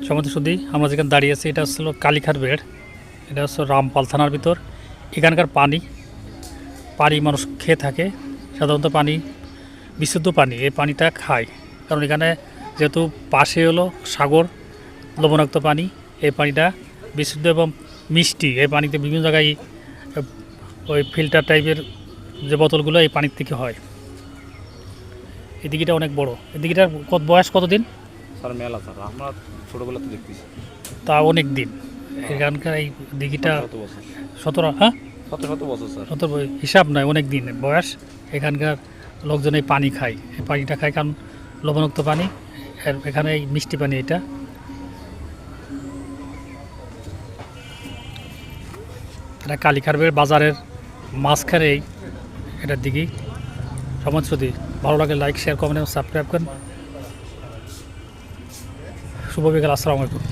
সমস্ত শুধু আমরা যেখানে দাঁড়িয়ে আছি এটা হচ্ছিল কালীখার বেড়, এটা হচ্ছে রামপাল থানার ভিতর। এখানকার পানি মানুষ খেয়ে থাকে, সাধারণত পানি বিশুদ্ধ পানি, এই পানিটা খায়। কারণ এখানে যেহেতু পাশে হলো সাগর, লবণাক্ত পানি, এই পানিটা বিশুদ্ধ এবং মিষ্টি। এই পানিতে বিভিন্ন জায়গায় ওই ফিল্টার টাইপের যে বোতলগুলো এই পানির থেকে হয়। এই দিঘিটা অনেক বড়। এই দিঘিটার বয়স কতদিন? স্যার মেলা স্যার আমরা ছোটোবেলাতে দেখতেছি। তা অনেক দিন। এখানকার এই দিঘিটা 17 শত বছর স্যার। 17 হিসাব নয়, অনেক দিন বয়স। এখানকার লোকজন এই পানি খায়, এই পানিটা খায় কারণ লবণাক্ত পানি। এখানে এই মিষ্টি পানি, এটা কালীখারবের বাজারের মাঝখানে এটার দিঘি। সমাজ যদি ভালো লাগে লাইক, শেয়ার, কমেন্ট এবং সাবস্ক্রাইব করেন। শুভ বিকাল, আসসালামু আলাইকুম।